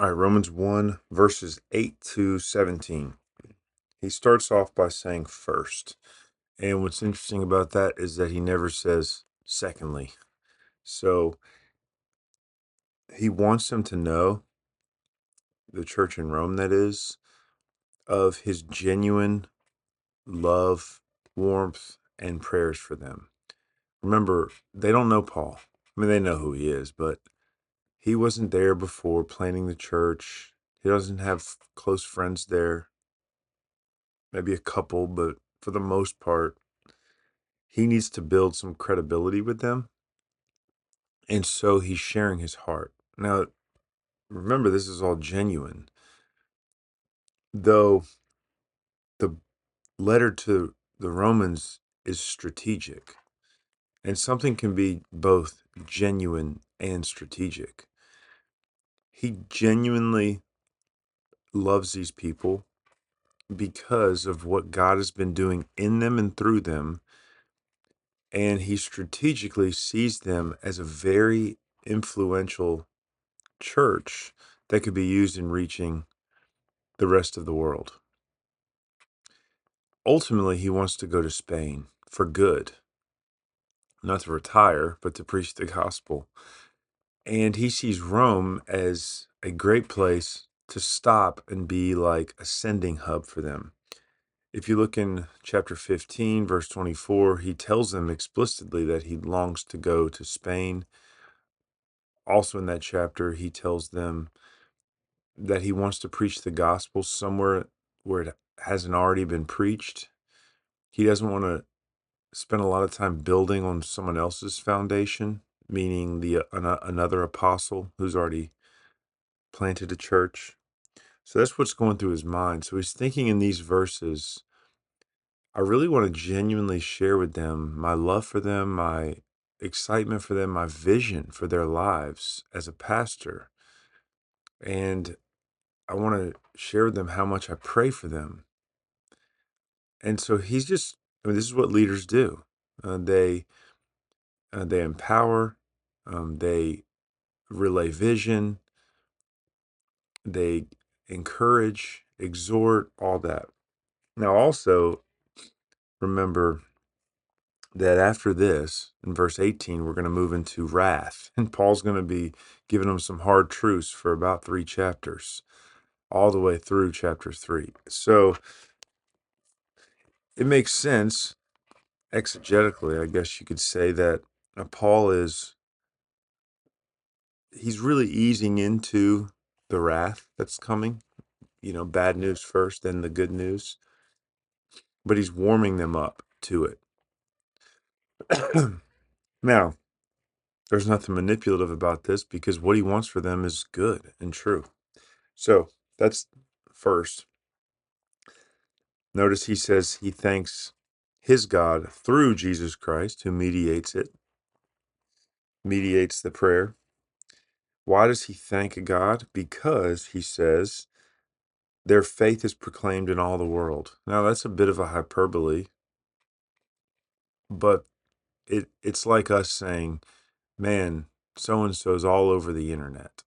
All right, Romans 1, verses 8 to 17. He starts off by saying first. And what's interesting about that is that he never says secondly. So he wants them to know, the church in Rome that is, of his genuine love, warmth, and prayers for them. Remember, they don't know Paul. I mean, they know who he is, but he wasn't there before planning the church. He doesn't have close friends there, maybe a couple, but for the most part, he needs to build some credibility with them. And so he's sharing his heart. Now, remember, this is all genuine, though the letter to the Romans is strategic. And something can be both genuine and strategic. He genuinely loves these people because of what God has been doing in them and through them. And he strategically sees them as a very influential church that could be used in reaching the rest of the world. Ultimately, he wants to go to Spain for good, not to retire, but to preach the gospel. And he sees Rome as a great place to stop and be like a sending hub for them. If you look in chapter 15, verse 24, he tells them explicitly that he longs to go to Spain. Also in that chapter, he tells them that he wants to preach the gospel somewhere where it hasn't already been preached. He doesn't want to spend a lot of time building on someone else's foundation, meaning another apostle who's already planted a church. So that's what's going through his mind. So he's thinking in these verses, I really want to genuinely share with them my love for them, my excitement for them, my vision for their lives as a pastor. And I want to share with them how much I pray for them. And so he's just, I mean, this is what leaders do. They empower, they relay vision, they encourage, exhort, all that. Now, also remember that after this, in verse 18, we're going to move into wrath. And Paul's going to be giving them some hard truths for about 3 chapters, all the way through chapter 3. So it makes sense, exegetically, I guess you could say, that Paul he's really easing into the wrath that's coming. Bad news first, then the good news. But he's warming them up to it. Now, there's nothing manipulative about this because what he wants for them is good and true. So that's first. Notice he says he thanks his God through Jesus Christ, who mediates the prayer. Why does he thank God? Because he says their faith is proclaimed in all the world. Now, that's a bit of a hyperbole, but it's like us saying, man, so-and-so's all over the internet.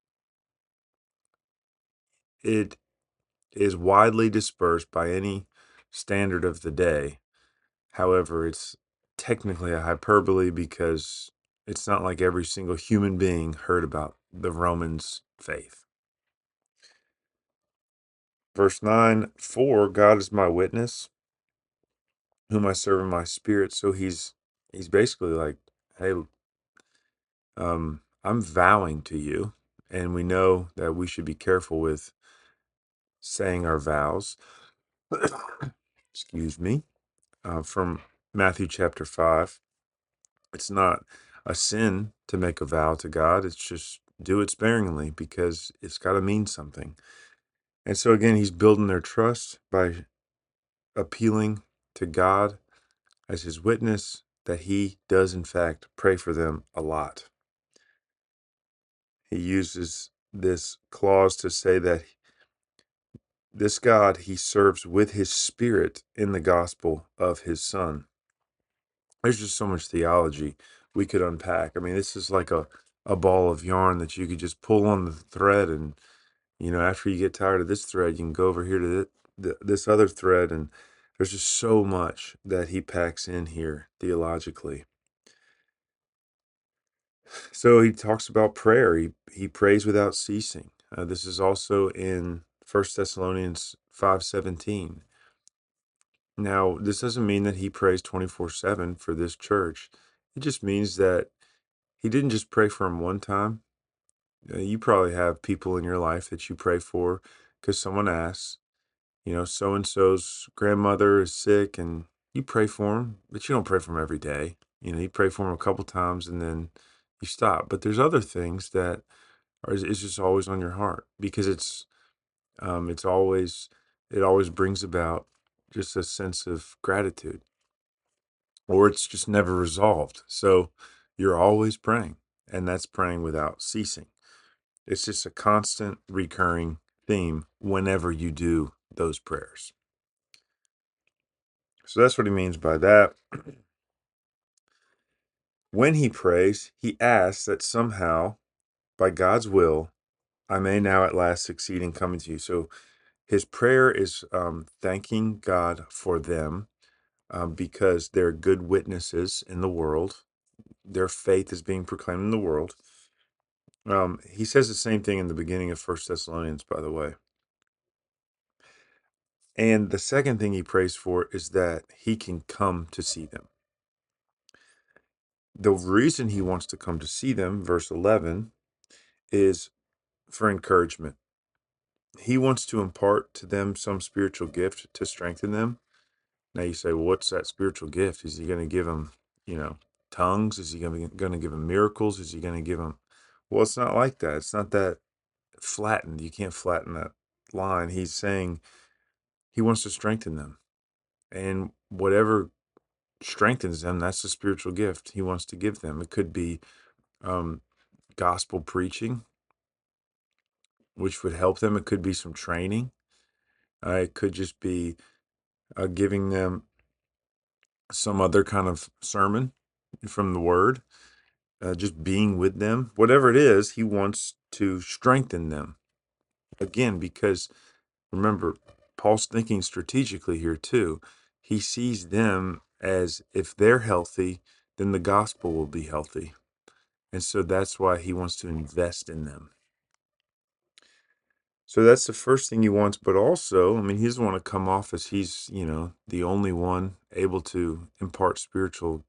It is widely dispersed by any standard of the day. However, it's technically a hyperbole because it's not like every single human being heard about the Romans' faith. Verse 9, for God is my witness, whom I serve in my spirit. So he's basically like, hey, I'm vowing to you, and we know that we should be careful with saying our vows. Excuse me. From Matthew chapter 5. It's not a sin to make a vow to God. It's just do it sparingly because it's got to mean something. And so again, he's building their trust by appealing to God as his witness that he does in fact pray for them a lot. He uses this clause to say that this God he serves with his spirit in the gospel of his son. There's just so much theology we could unpack. I mean, this is like a ball of yarn that you could just pull on the thread and After you get tired of this thread, you can go over here to this other thread, and there's just so much that he packs in here theologically. So he talks about prayer. He prays without ceasing. This is also in 1 Thessalonians 5:17. Now, this doesn't mean that he prays 24/7 for this church. It just means that he didn't just pray for him one time. You probably have people in your life that you pray for because someone asks, so and so's grandmother is sick, and you pray for them, but you don't pray for them every day. You pray for them a couple times and then you stop. But there's other things that is just always on your heart because it's always it always brings about just a sense of gratitude, or it's just never resolved. So you're always praying, and that's praying without ceasing. It's just a constant recurring theme whenever you do those prayers. So that's what he means by that. When he prays, he asks that somehow, by God's will, I may now at last succeed in coming to you. So his prayer is thanking God for them because they're good witnesses in the world. Their faith is being proclaimed in the world. He says the same thing in the beginning of 1 Thessalonians, by the way. And the second thing he prays for is that he can come to see them. The reason he wants to come to see them, verse 11, is for encouragement. He wants to impart to them some spiritual gift to strengthen them. Now you say, well, what's that spiritual gift? Is he going to give them, tongues? Is he going to give them miracles? Is he going to give them? Well, it's not like that. It's not that flattened. You can't flatten that line. He's saying he wants to strengthen them. And whatever strengthens them, that's the spiritual gift he wants to give them. It could be gospel preaching, which would help them. It could be some training. It could just be giving them some other kind of sermon from the word, just being with them. Whatever it is, he wants to strengthen them. Again, because remember, Paul's thinking strategically here too. He sees them as if they're healthy, then the gospel will be healthy. And so that's why he wants to invest in them. So that's the first thing he wants, but also, he doesn't want to come off as he's, the only one able to impart spiritual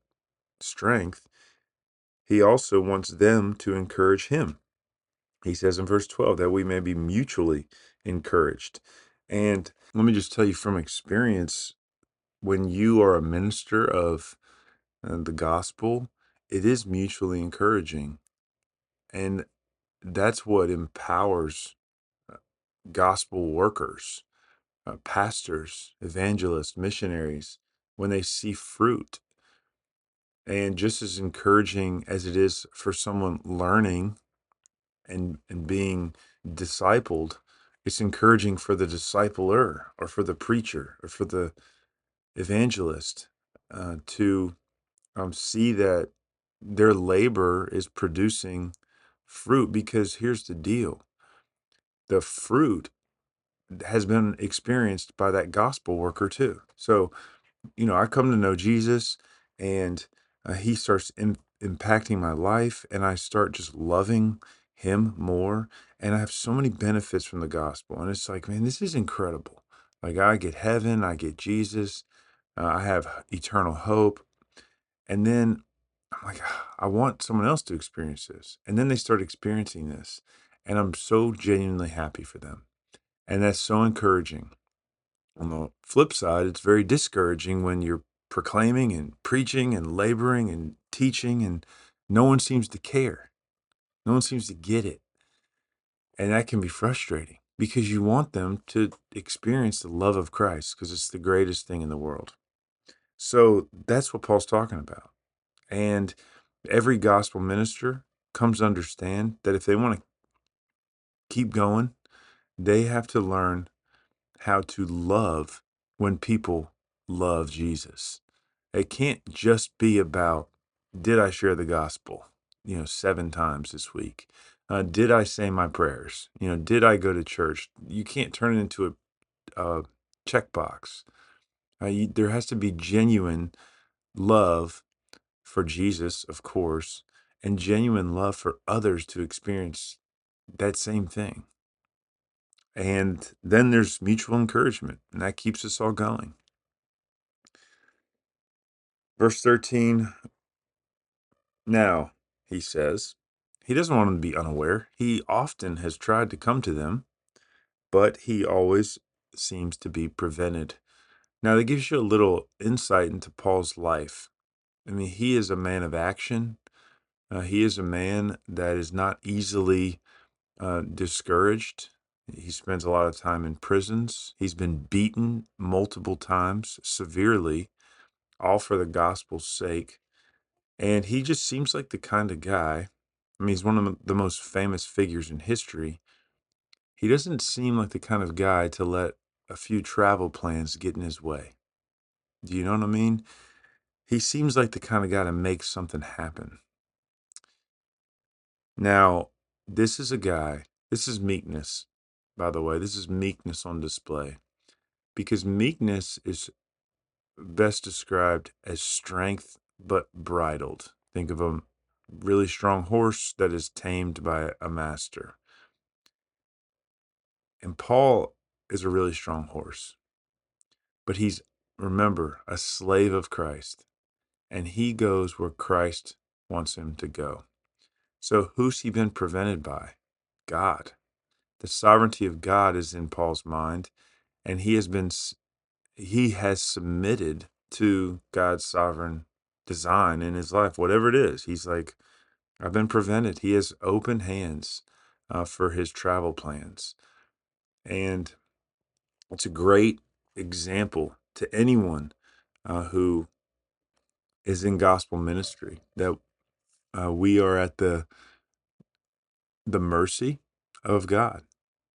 strength. He also wants them to encourage him. He says in verse 12 that we may be mutually encouraged. And let me just tell you from experience, when you are a minister of the gospel, it is mutually encouraging. And that's what empowers gospel workers, pastors, evangelists, missionaries, when they see fruit. And just as encouraging as it is for someone learning and being discipled, it's encouraging for the discipler or for the preacher or for the evangelist to see that their labor is producing fruit. Because here's the deal: the fruit has been experienced by that gospel worker too. So, I come to know Jesus, and he starts impacting my life, and I start just loving him more. And I have so many benefits from the gospel. And it's like, man, this is incredible. Like, I get heaven, I get Jesus, I have eternal hope. And then I'm like, I want someone else to experience this. And then they start experiencing this. And I'm so genuinely happy for them. And that's so encouraging. On the flip side, it's very discouraging when you're proclaiming and preaching and laboring and teaching, and no one seems to care. No one seems to get it. And that can be frustrating because you want them to experience the love of Christ because it's the greatest thing in the world. So that's what Paul's talking about. And every gospel minister comes to understand that if they want to keep going, they have to learn how to love when people love Jesus. It can't just be about, did I share the gospel, 7 times this week? Did I say my prayers? Did I go to church? You can't turn it into a checkbox. There has to be genuine love for Jesus, of course, and genuine love for others to experience that same thing. And then there's mutual encouragement, and that keeps us all going. Verse 13, now, he says, he doesn't want them to be unaware. He often has tried to come to them, but he always seems to be prevented. Now, that gives you a little insight into Paul's life. I mean, he is a man of action. He is a man that is not easily discouraged. He spends a lot of time in prisons. He's been beaten multiple times, severely, all for the gospel's sake. And he just seems like the kind of guy. I mean, he's one of the most famous figures in history. He doesn't seem like the kind of guy to let a few travel plans get in his way. Do you know what I mean? He seems like the kind of guy to make something happen. Now, this is a guy, this is meekness, by the way. This is meekness on display, because meekness is best described as strength but bridled. Think of a really strong horse that is tamed by a master. And Paul is a really strong horse, but he's, remember, a slave of Christ, and he goes where Christ wants him to go. So who's he been prevented by? God. The sovereignty of God is in Paul's mind, and he has submitted to God's sovereign design in his life, whatever it is. He's like, I've been prevented. He has open hands for his travel plans. And it's a great example to anyone who is in gospel ministry that we are at the mercy of God.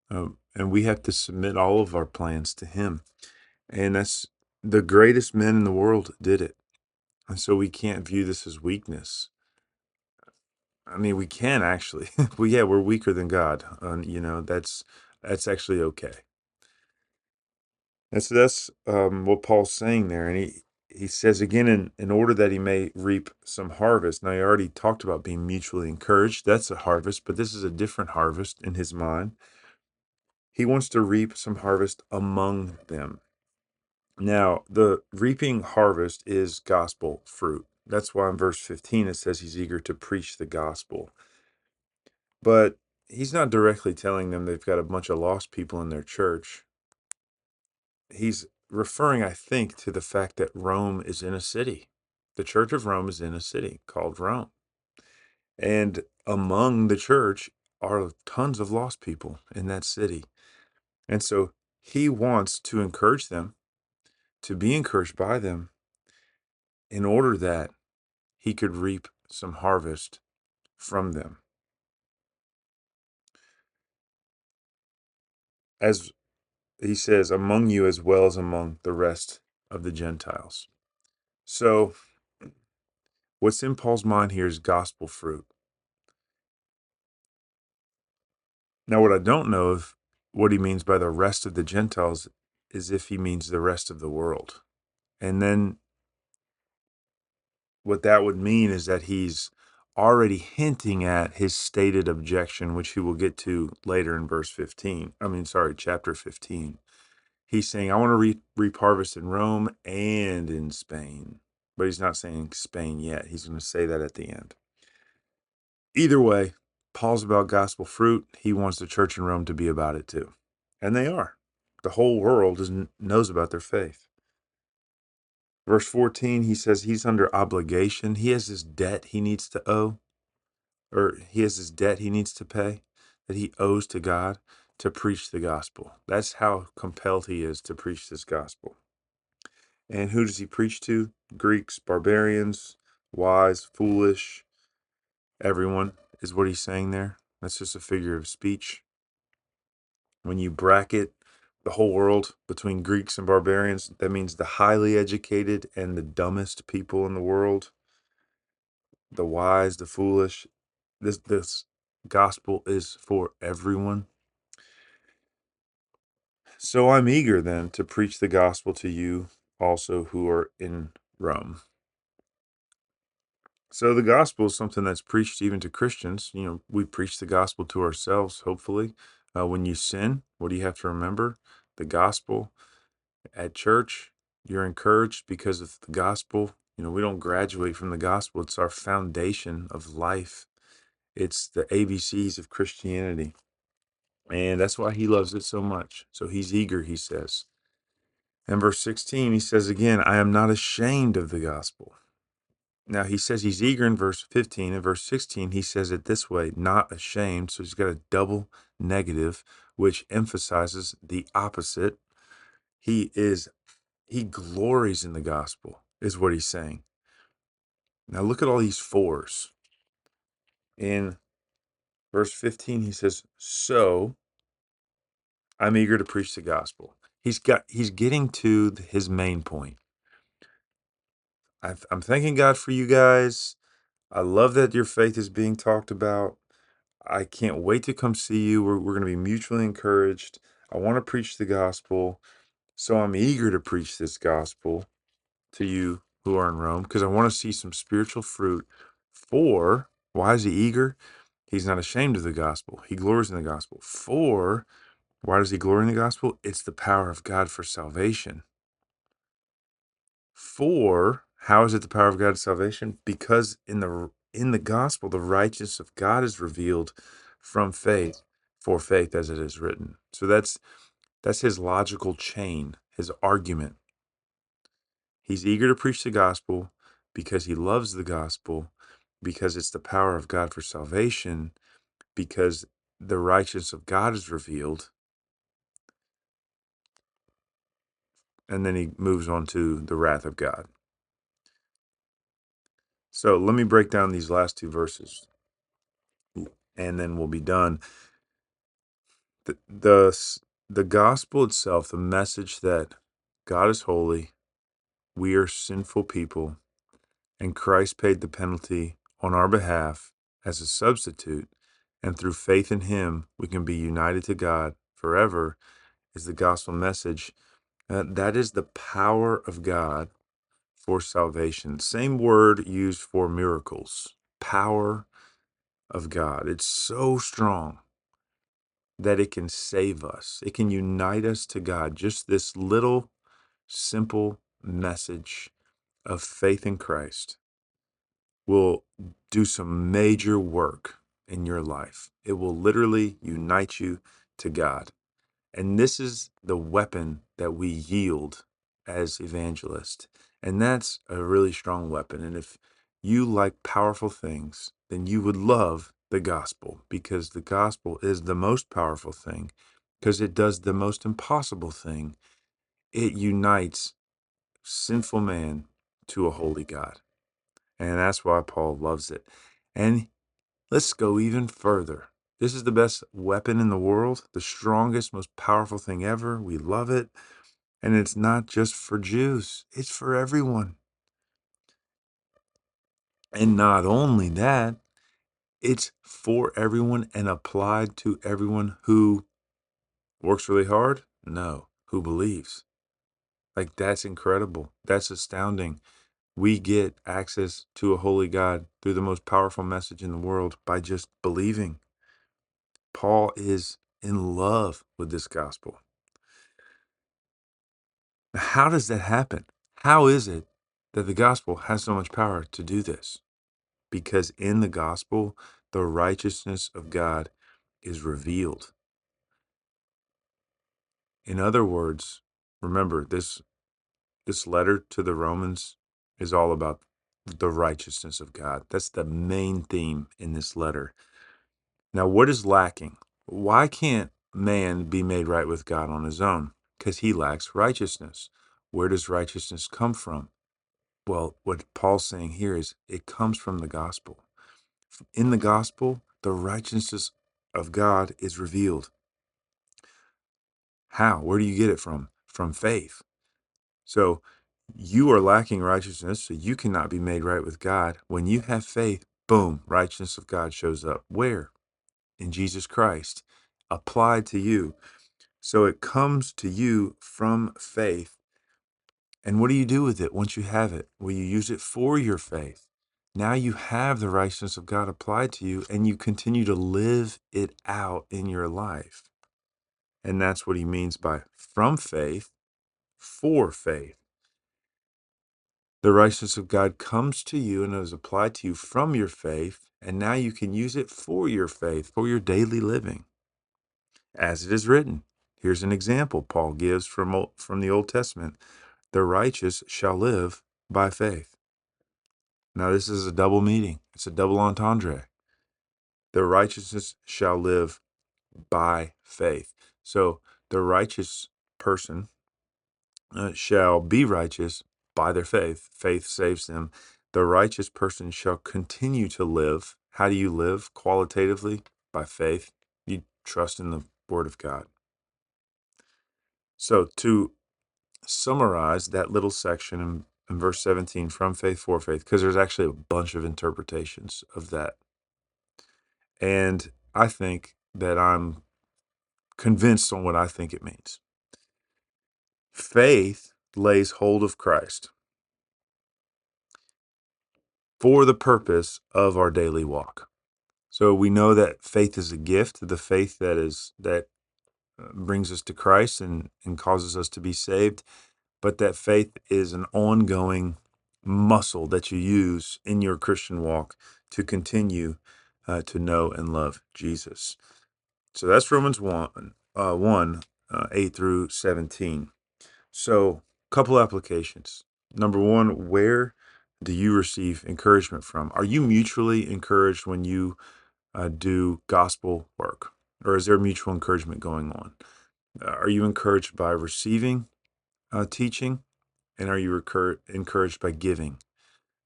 And we have to submit all of our plans to him. And that's the greatest men in the world did it. And so we can't view this as weakness. I mean, we can actually. We're weaker than God. That's actually okay. And so that's what Paul's saying there. And he says again, in order that he may reap some harvest. Now, he already talked about being mutually encouraged. That's a harvest, but this is a different harvest in his mind. He wants to reap some harvest among them. Now, the reaping harvest is gospel fruit. That's why in verse 15 it says he's eager to preach the gospel. But he's not directly telling them they've got a bunch of lost people in their church. He's referring, I think, to the fact that Rome is in a city. The Church of Rome is in a city called Rome. And among the church are tons of lost people in that city. And so he wants to encourage them, to be encouraged by them, in order that he could reap some harvest from them. As he says, among you as well as among the rest of the Gentiles. So what's in Paul's mind here is gospel fruit. Now, what I don't know if what he means by the rest of the Gentiles is if he means the rest of the world. And then what that would mean is that he's already hinting at his stated objection, which he will get to later in chapter 15. He's saying, I want to reap harvest in Rome and in Spain. But he's not saying Spain yet. He's going to say that at the end. Either way, Paul's about gospel fruit. He wants the church in Rome to be about it too. And they are. The whole world knows about their faith. Verse 14, he says he's under obligation. He has this debt he needs to owe, or he has this debt he needs to pay that he owes to God to preach the gospel. That's how compelled he is to preach this gospel. And who does he preach to? Greeks, barbarians, wise, foolish, everyone is what he's saying there. That's just a figure of speech. When you bracket the whole world between Greeks and barbarians, that means the highly educated and the dumbest people in the world, the wise, the foolish. This gospel is for everyone. So I'm eager then to preach the gospel to you also who are in Rome. So the gospel is something that's preached even to Christians. We preach the gospel to ourselves, hopefully. When you sin, what do you have to remember? The gospel. At church, you're encouraged because of the gospel. We don't graduate from the gospel. It's our foundation of life. It's the ABCs of Christianity. And that's why he loves it so much. So he's eager, he says. In verse 16, he says again, I am not ashamed of the gospel. Now, he says he's eager in verse 15. In verse 16, he says it this way, not ashamed. So he's got a double negative, which emphasizes the opposite. He glories in the gospel, is what he's saying. Now, look at all these fours. In verse 15, he says, so I'm eager to preach the gospel. He's getting to his main point. I'm thanking God for you guys. I love that your faith is being talked about. I can't wait to come see you. We're going to be mutually encouraged. I want to preach the gospel. So I'm eager to preach this gospel to you who are in Rome because I want to see some spiritual fruit. For, why is he eager? He's not ashamed of the gospel. He glories in the gospel. For, why does he glory in the gospel? It's the power of God for salvation. For, how is it the power of God's salvation? Because in the gospel, the righteousness of God is revealed from faith, for faith as it is written. So that's his logical chain, his argument. He's eager to preach the gospel because he loves the gospel, because it's the power of God for salvation, because the righteousness of God is revealed. And then he moves on to the wrath of God. So let me break down these last two verses, and then we'll be done. The gospel itself, the message that God is holy, we are sinful people, and Christ paid the penalty on our behalf as a substitute, and through faith in him, we can be united to God forever, is the gospel message. That is the power of God for salvation. Same word used for miracles. Power of God. It's so strong that it can save us. It can unite us to God. Just this little simple message of faith in Christ will do some major work in your life. It will literally unite you to God. And this is the weapon that we yield as evangelists. And that's a really strong weapon. And if you like powerful things, then you would love the gospel, because the gospel is the most powerful thing, because it does the most impossible thing. It unites sinful man to a holy God. And that's why Paul loves it. And let's go even further. This is the best weapon in the world, the strongest, most powerful thing ever. We love it. And it's not just for Jews, it's for everyone. And not only that, it's for everyone and applied to everyone who works really hard? No, who believes. Like, that's incredible. That's astounding. We get access to a holy God through the most powerful message in the world by just believing. Paul is in love with this gospel. How does that happen? How is it that the gospel has so much power to do this? Because in the gospel, the righteousness of God is revealed. In other words, remember, this letter to the Romans is all about the righteousness of God. That's the main theme in this letter. Now, what is lacking? Why can't man be made right with God on his own? Because he lacks righteousness. Where does righteousness come from? Well, what Paul's saying here is it comes from the gospel. In the gospel, the righteousness of God is revealed. How? Where do you get it from? From faith. So you are lacking righteousness, so you cannot be made right with God. When you have faith, boom, righteousness of God shows up. Where? in Jesus Christ applied to you. So it comes to you from faith. And what do you do with it once you have it? Well, you use it for your faith. Now you have the righteousness of God applied to you, and you continue to live it out in your life. And that's what he means by from faith for faith. The righteousness of God comes to you and is applied to you from your faith, and now you can use it for your faith, for your daily living. As it is written, here's an example Paul gives from the Old Testament. The righteous shall live by faith. Now, this is a double meaning. It's a double entendre. The righteousness shall live by faith. So the righteous person shall be righteous by their faith. Faith saves them. The righteous person shall continue to live. How do you live qualitatively? By faith. You trust in the word of God. So to summarize that little section in verse 17, from faith for faith, because there's actually a bunch of interpretations of that. And I think that I'm convinced on what I think it means. Faith lays hold of Christ for the purpose of our daily walk. So we know that faith is a gift, the faith that brings us to Christ and causes us to be saved, but that faith is an ongoing muscle that you use in your Christian walk to continue to know and love Jesus. So that's Romans 1, 8 through 17. So a couple applications. Number one, where do you receive encouragement from? Are you mutually encouraged when you do gospel work? Or is there mutual encouragement going on? Are you encouraged by receiving teaching? And are you encouraged by giving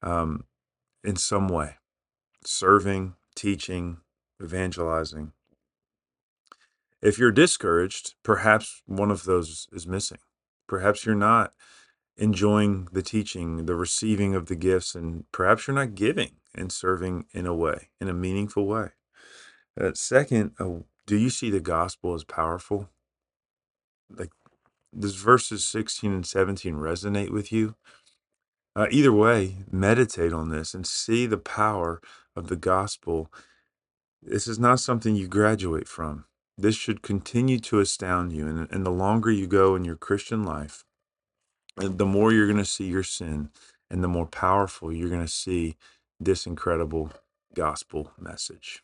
in some way? Serving, teaching, evangelizing. If you're discouraged, perhaps one of those is missing. Perhaps you're not enjoying the teaching, the receiving of the gifts, and perhaps you're not giving and serving in a way, in a meaningful way. Second, do you see the gospel as powerful? Like, does verses 16 and 17 resonate with you? Either way, meditate on this and see the power of the gospel. This is not something you graduate from. This should continue to astound you. And the longer you go in your Christian life, the more you're going to see your sin and the more powerful you're going to see this incredible gospel message.